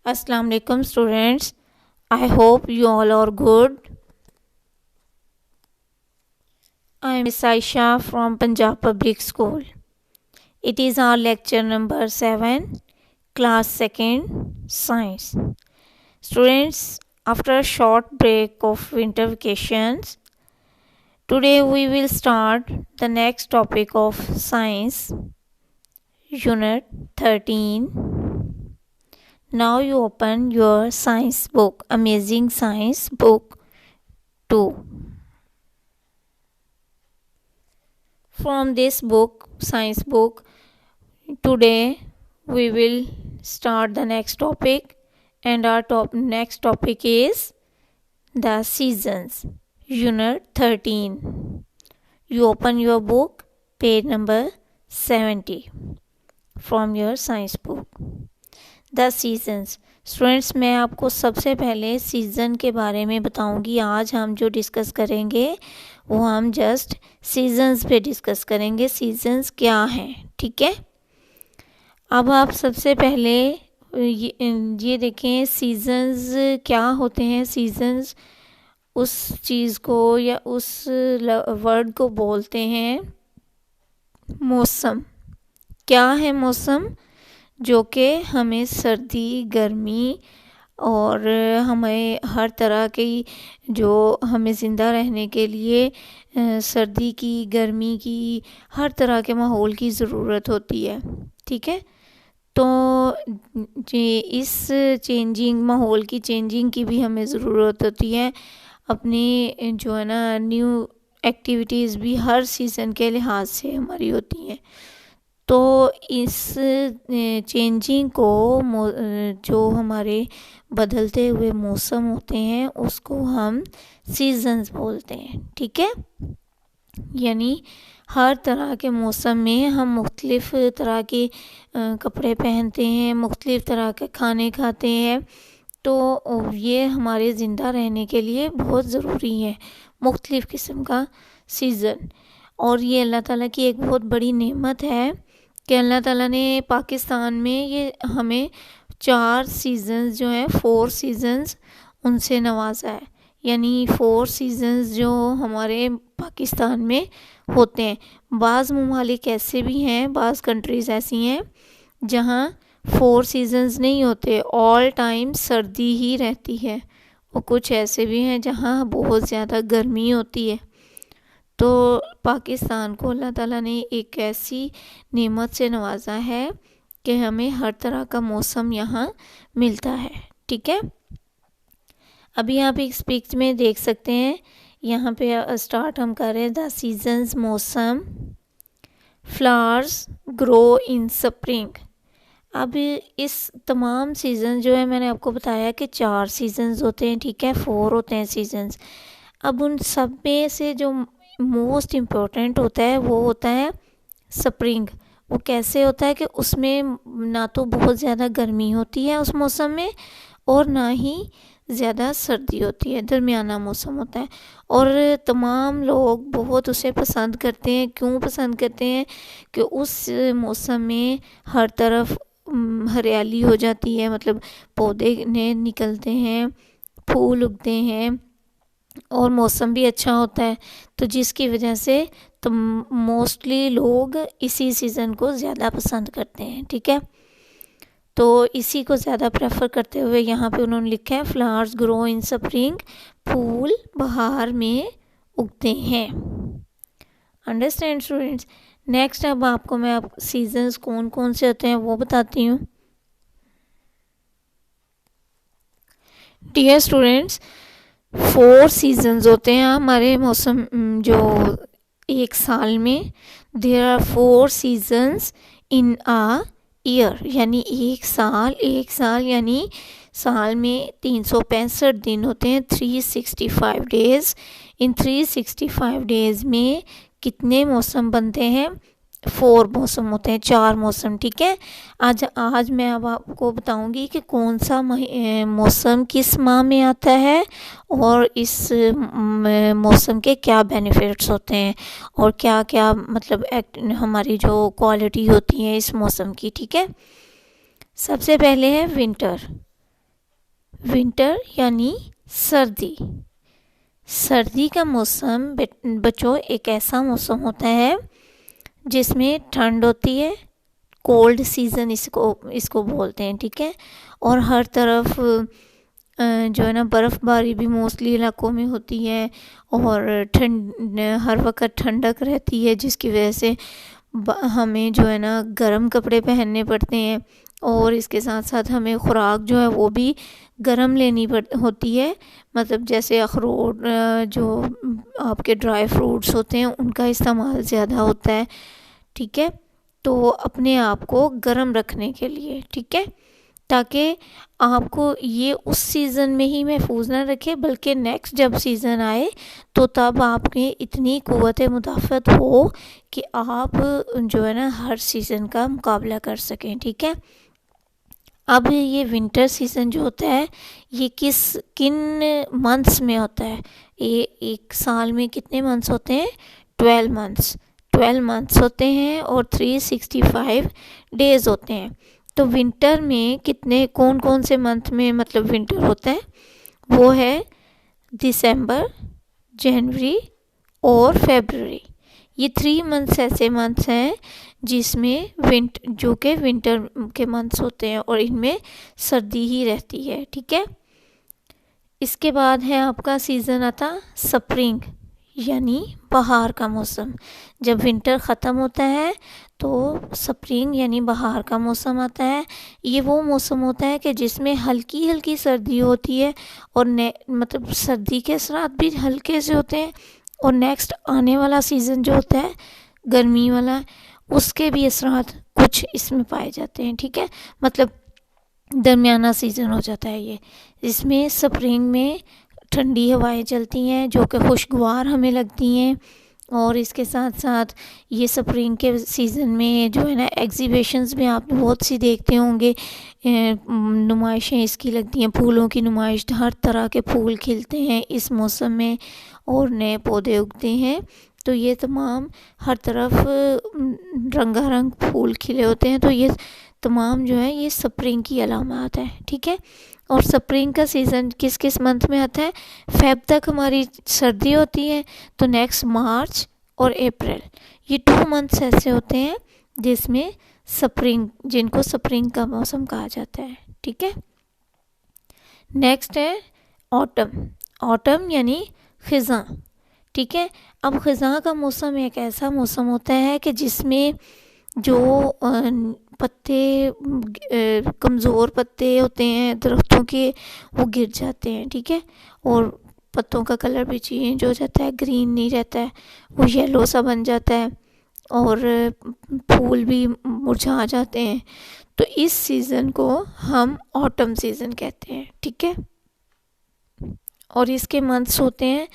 Assalamu alaikum students. I hope you all are good. I am Miss Aisha from Punjab Public School. It is our lecture number 7, class 2nd, science. Students, after a short break of winter vacations, today we will start the next topic of science, unit 13. Now you open your science book, Amazing Science book 2. From this book, science book, today we will start the next topic, and our next topic is the seasons, unit 13. You open your book, page number 70 from your science book. The seasons. Students, मैं आपको सबसे पहले season के बारे में बताऊंगी. आज हम जो डिस्कस करेंगे वो हम जस्ट सीजन्स पे डिस्कस करेंगे. सीजन्स क्या हैं, ठीक है. अब आप सबसे पहले ये देखें सीजन्स क्या होते हैं. सीजन्स उस चीज़ को या उस वर्ड को बोलते हैं मौसम. क्या है मौसम? जो कि हमें सर्दी, गर्मी और हमें हर तरह की जो हमें ज़िंदा रहने के लिए सर्दी की, गर्मी की, हर तरह के माहौल की ज़रूरत होती है, ठीक है. तो इस चेंजिंग माहौल की चेंजिंग की भी हमें ज़रूरत होती है. अपनी जो है ना न्यू एक्टिविटीज़ भी हर सीज़न के लिहाज से हमारी होती हैं. तो इस चेंजिंग को जो हमारे बदलते हुए मौसम होते हैं उसको हम सीजन्स बोलते हैं, ठीक है. यानी हर तरह के मौसम में हम मुख्तलिफ़ तरह के कपड़े पहनते हैं, मुख्तलिफ़ तरह के खाने खाते हैं. तो ये हमारे ज़िंदा रहने के लिए बहुत ज़रूरी है, मुख्तलिफ़ किस्म का सीज़न. और ये अल्लाह ताला की एक बहुत बड़ी नेमत है कि अल्लाह ताला ने पाकिस्तान में ये हमें 4 सीज़न्स जो हैं, 4 सीज़न्स उनसे नवाजा है. यानी 4 सीज़न्स जो हमारे पाकिस्तान में होते हैं. बाज़ ममालिक ऐसे भी हैं, बाज़ कंट्रीज़ ऐसी हैं जहाँ 4 सीज़न्स नहीं होते, ऑल टाइम सर्दी ही रहती है. और कुछ ऐसे भी हैं जहाँ बहुत ज़्यादा गर्मी होती है. तो पाकिस्तान को अल्लाह ताला ने एक ऐसी नेमत से नवाजा है कि हमें हर तरह का मौसम यहाँ मिलता है, ठीक है. अभी आप एक पिक्चर में देख सकते हैं, यहाँ पे स्टार्ट हम कर रहे हैं. द सीजन्स, मौसम. Flowers grow in spring. अब इस तमाम सीज़न जो है, मैंने आपको बताया कि 4 सीजन्स होते हैं, ठीक है, 4 होते हैं सीजन्स. अब उन सब में से जो मोस्ट इम्पोर्टेंट होता है वो होता है स्प्रिंग. वो कैसे होता है कि उसमें ना तो बहुत ज़्यादा गर्मी होती है उस मौसम में और ना ही ज़्यादा सर्दी होती है, दरमियाना मौसम होता है. और तमाम लोग बहुत उसे पसंद करते हैं. क्यों पसंद करते हैं? कि उस मौसम में हर तरफ हरियाली हो जाती है, मतलब पौधे निकलते हैं, फूल उगते हैं और मौसम भी अच्छा होता है. तो जिसकी वजह से तो मोस्टली लोग इसी सीज़न को ज़्यादा पसंद करते हैं, ठीक है. तो इसी को ज़्यादा प्रेफर करते हुए यहाँ पे उन्होंने लिखा है फ्लावर्स ग्रो इन स्प्रिंग. फूल बहार में उगते हैं. Understand students. नेक्स्ट अब आपको मैं सीजन्स कौन कौन से होते हैं वो बताती हूँ. डियर स्टूडेंट्स, 4 सीजन्स होते हैं हमारे मौसम जो एक साल में. There are 4 seasons in a year. यानी एक साल यानी साल में 365 दिन होते हैं, 365 डेज़. इन 365 डेज़ में कितने मौसम बनते हैं? 4 मौसम होते हैं, 4 मौसम, ठीक है. आज मैं अब आपको बताऊंगी कि कौन सा मौसम किस माह में आता है और इस मौसम के क्या बेनिफिट्स होते हैं और क्या क्या मतलब हमारी जो क्वालिटी होती है इस मौसम की, ठीक है. सबसे पहले है विंटर. विंटर यानी सर्दी। सर्दी का मौसम बच्चों एक ऐसा मौसम होता है जिसमें ठंड होती है, कोल्ड सीज़न इसको बोलते हैं, ठीक है। और हर तरफ जो है ना बर्फ़बारी भी मोस्टली इलाकों में होती है, और ठंड हर वक्त ठंडक रहती है, जिसकी वजह से हमें जो है ना गर्म कपड़े पहनने पड़ते हैं। और इसके साथ साथ हमें खुराक जो है वो भी गर्म लेनी होती है, मतलब जैसे अखरोट, जो आपके ड्राई फ्रूट्स होते हैं उनका इस्तेमाल ज़्यादा होता है, ठीक है। तो अपने आप को गर्म रखने के लिए, ठीक है, ताकि आपको ये उस सीज़न में ही महफूज ना रखे, बल्कि नेक्स्ट जब सीज़न आए तो तब आपके इतनी क़ुव्वत मुदाफ़त हो कि आप जो है ना हर सीज़न का मुकाबला कर सकें, ठीक है। अब ये विंटर सीज़न जो होता है ये किन मंथ्स में होता है? ये एक साल में कितने मंथ्स होते हैं? 12 मंथ्स होते हैं और 365 डेज़ होते हैं। तो विंटर में कौन कौन से मंथ में मतलब विंटर होता है? वो है दिसंबर, जनवरी और फरवरी। ये 3 मंथ्स ऐसे मंथ्स हैं जिसमें जो कि विंटर के मंथ्स होते हैं और इनमें सर्दी ही रहती है, ठीक है। इसके बाद है आपका सीज़न आता स्प्रिंग यानी बहार का मौसम। जब विंटर ख़त्म होता है तो स्प्रिंग यानी बहार का मौसम आता है। ये वो मौसम होता है कि जिसमें हल्की हल्की सर्दी होती है, और मतलब सर्दी के असरात भी हल्के से होते हैं, और नेक्स्ट आने वाला सीज़न जो होता है गर्मी वाला, उसके भी असरात कुछ इसमें पाए जाते हैं, ठीक है। मतलब दरमियाना सीज़न हो जाता है ये, इसमें स्प्रिंग में ठंडी हवाएं चलती हैं जो कि खुशगवार हमें लगती हैं। और इसके साथ साथ ये स्प्रिंग के सीज़न में जो है ना एग्जीबिशंस में आप बहुत सी देखते होंगे, नुमाइशें इसकी लगती हैं, फूलों की नुमाइश, हर तरह के फूल खिलते हैं इस मौसम में और नए पौधे उगते हैं। तो ये तमाम हर तरफ रंगारंग फूल खिले होते हैं। तो ये तमाम जो है ये स्प्रिंग की अलामत है, ठीक है। और स्प्रिंग का सीज़न किस किस मंथ में आता है? फेब तक हमारी सर्दी होती है, तो नेक्स्ट मार्च और अप्रैल, ये 2 मंथ्स ऐसे होते हैं जिसमें जिनको स्प्रिंग का मौसम कहा जाता है, ठीक है। नेक्स्ट है ऑटम यानी खिज़ां, ठीक है। अब खिज़ां का मौसम एक ऐसा मौसम होता है कि जिसमें जो पत्ते, कमज़ोर पत्ते होते हैं दरख्तों के, वो गिर जाते हैं, ठीक है। और पत्तों का कलर भी चेंज हो जाता है, ग्रीन नहीं रहता है, वो येलो सा बन जाता है, और फूल भी मुरझा जाते हैं। तो इस सीज़न को हम ऑटम सीज़न कहते हैं, ठीक है। और इसके मंथ्स होते हैं,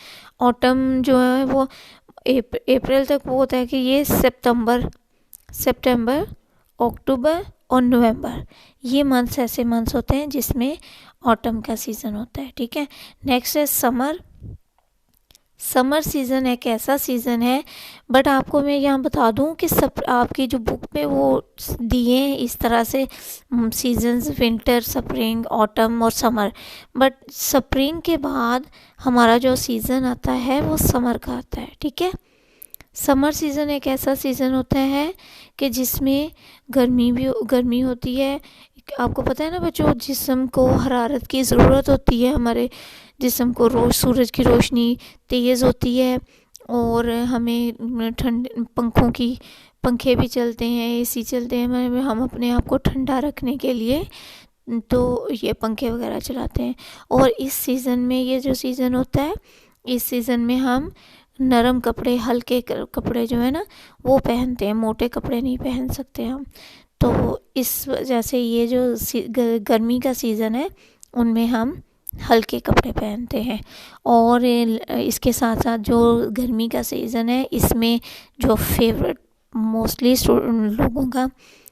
ऑटम जो है वो अप्रैल तक वो होता है कि ये सितंबर, अक्टूबर और नवंबर, ये मंथ्स ऐसे मंथ्स होते हैं जिसमें ऑटम का सीज़न होता है, ठीक है। नेक्स्ट है समर सीज़न एक ऐसा सीज़न है, बट आपको मैं यहाँ बता दूँ कि सब आपकी जो बुक में वो दिए हैं इस तरह से सीजन्स, विंटर, स्प्रिंग, ऑटम और समर, बट स्प्रिंग के बाद हमारा जो सीज़न आता है वो समर का आता है, ठीक है। समर सीज़न एक ऐसा सीज़न होता है कि जिसमें गर्मी होती है। आपको पता है ना बच्चों, जिस्म को हरारत की ज़रूरत होती है, हमारे जिस्म को सूरज की रोशनी तेज़ होती है, और हमें पंखे भी चलते हैं, एसी चलते हैं, हम अपने आप को ठंडा रखने के लिए तो ये पंखे वगैरह चलाते हैं। और इस सीज़न में, ये जो सीज़न होता है, इस सीज़न में हम नरम कपड़े, हल्के कपड़े जो है ना वो पहनते हैं, मोटे कपड़े नहीं पहन सकते हम। तो इस वजह से ये जो गर्मी का सीज़न है उनमें हम हल्के कपड़े पहनते हैं। और इसके साथ साथ जो गर्मी का सीज़न है इसमें जो फेवरेट मोस्टली लोगों का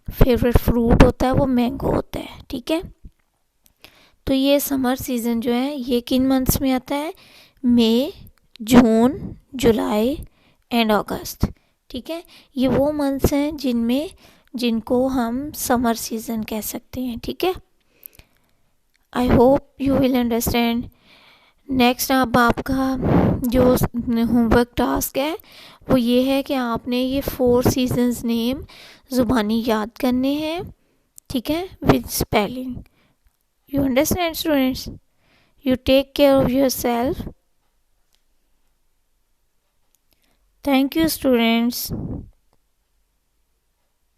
फेवरेट फ्रूट होता है वो मैंगो होता है, ठीक है। तो ये समर सीज़न जो है ये किन मंथ्स में आता है? मई, जून, जुलाई एंड अगस्त, ठीक है। ये वो मंथ्स हैं जिनको हम समर सीज़न कह सकते हैं, ठीक है। I hope you will understand. Next अब आपका जो होमवर्क टास्क है वो ये है कि आपने ये 4 सीजन्स नेम ज़ुबानी याद करने हैं, ठीक है, with spelling. You understand students? You take care of yourself. Thank you, students.